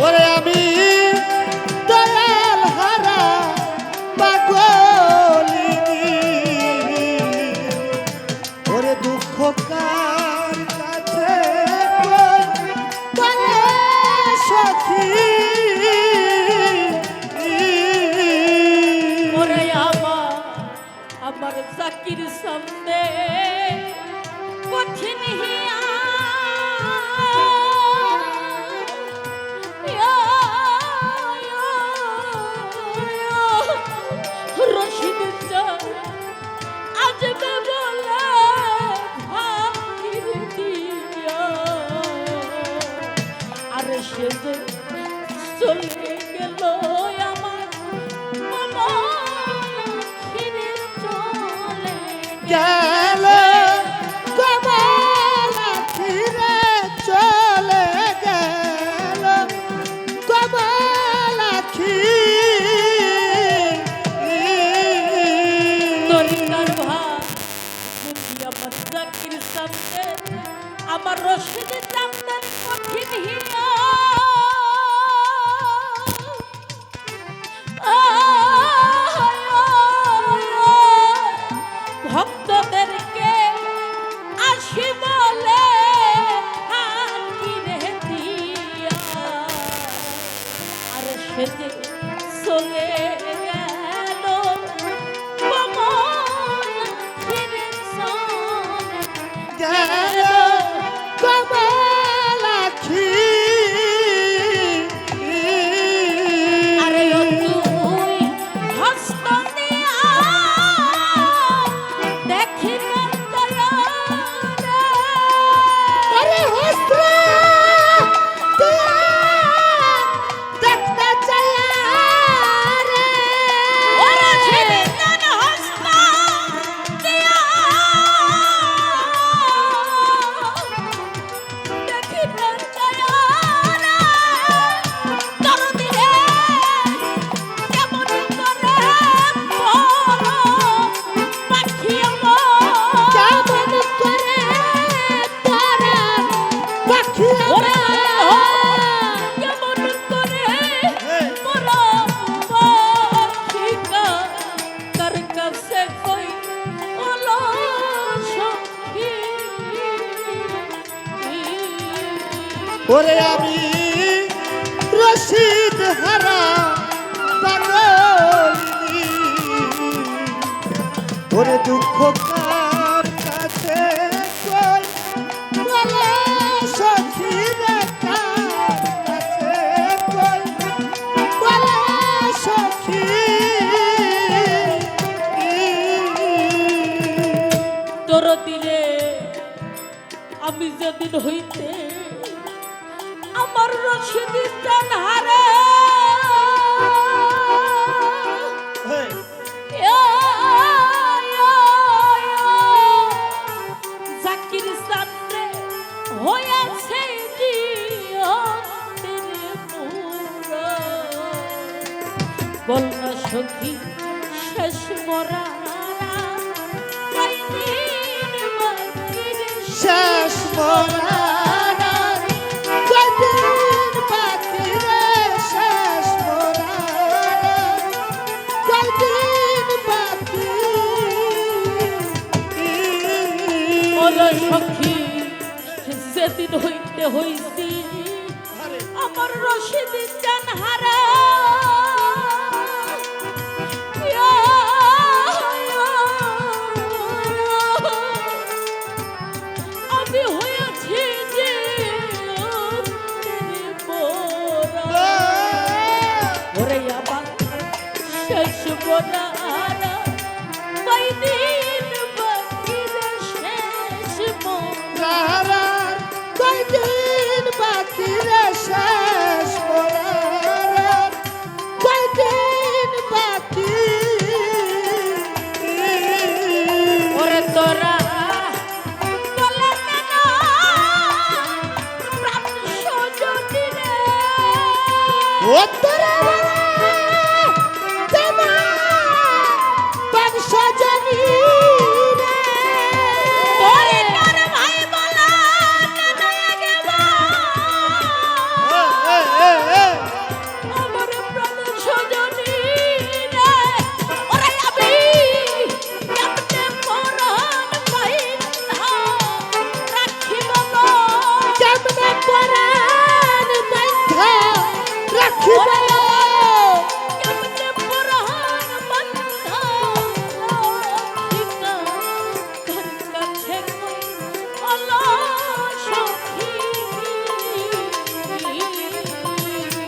ওরে আমি দয়াল হারা পাগলিনী ওরে দুঃখ কার কাছে বলে সখী ওরে আমার জাকির সামনে কঠিন হিয়া রশিদ আজ বলে ভাগির দিয়া আরে সে যে চলে গেল আমার মন ফিরে চলে গেল কমলা ফিরে চলে গেল কমলা দরিদ্র ভাই বুঝি আমার জাকির সামনে আমার রশিদ জামদানি কঠিন হিয়া ভক্তদেরকে আসি বলে হাকিরে দিয়া আর সে যে চলে গেল কমল ফিরে চলে গেল কমলা আরে ও তুই হস্ত দিয়া দেখি দয়া আরে হস্ত দেখতে চাই রে ওরা ছিলেন হস্ত দিয়া দেখি দয়া তোর দিলে কেমন করে বড় পাখি আমার কেমন করে তারা পাখি ওরে আমার কেমন করে মোরা পাখিটা কার কাছে কই ওলো সখী ওরে আমি রশিদ হারা পাগলিনী ওরে দুঃখ কার কাছে কই বলে সখী রে কার কাছে কই বলে সখী তোর দিলে আমি যেদিন হইতে আমার রশিদ জান হারে জাকির সামনে হয়েছে বল না সখী শেষ মরা শেষ মরার কয়দিন বাকি রে শেষ মরার কয়দিন বাকি ওলো সখী যেদিন হইতে হইছি আমার রশিদ জান হারা আমি হয়েছি যে ওরে আমার শেষ বোনা কয়দিন বাকি রে শেষ মোরা মরার কয়দিন বাকি রে শেষ মরার কয়দিন বাকি ওরে তোরা বলে কেন প্রাণ সজনী রে ও তোরা তোমার বংশ জানি রে ওরে তোর ভাই বলা কেন আগে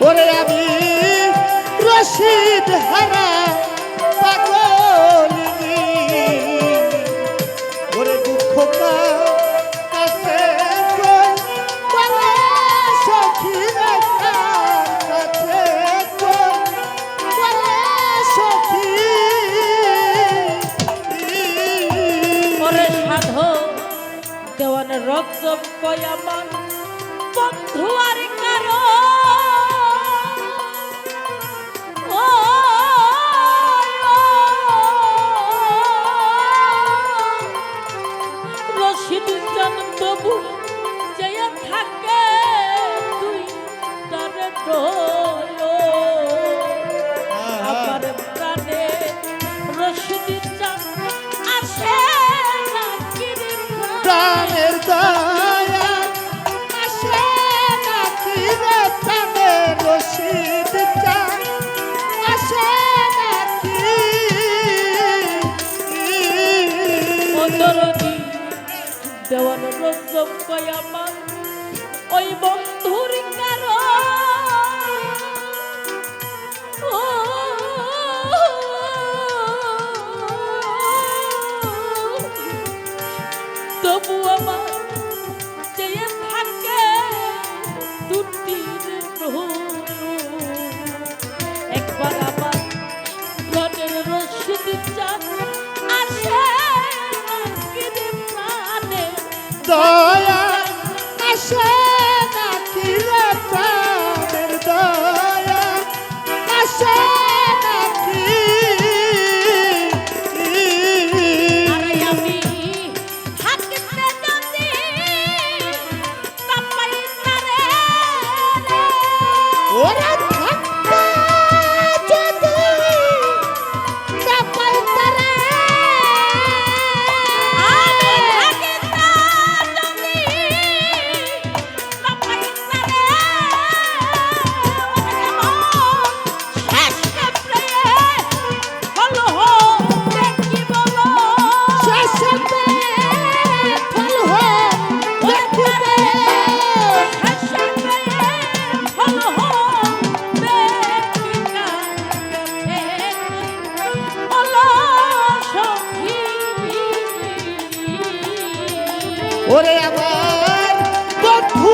ওরে আমি রশিদ হারা পাগলিনী ওরে দুঃখ কাছে কই বলে সখী রে কাছে কই বলে সখী ওরে সাধু দেওয়ান রক্তম কয়ামান বন্ধু আর কারো ও রশিদ জান তবু যে থাকে তুই তারে ডোলো আমার প্রাণে রশিদ জান আসে না কিরে প্রাণের দয়া আসে নাকি রে প্রাণের রশিদ চান আসে নাকি দরদি দেওয়ান রজব কয়ামান ওই বন্ধুর কারো তবু আমার চেয়ে থাকে দুটির একবার আমার প্রাণের রশিদ চান আসে নাকি প্রাণে দয়া আসে নাকি রে প্রাণের দয়া আসে নাকি আরে আমি থাকিতে যদি না পাই তারে ওরা থাকতে যদি না পাই তারে আমি থাকিতে যদি না পাই তারে শেষ ক্ষেত্রে হলো দেখি বলো শেষে ফল হোক দেখিতে ওরে আমার বন্ধু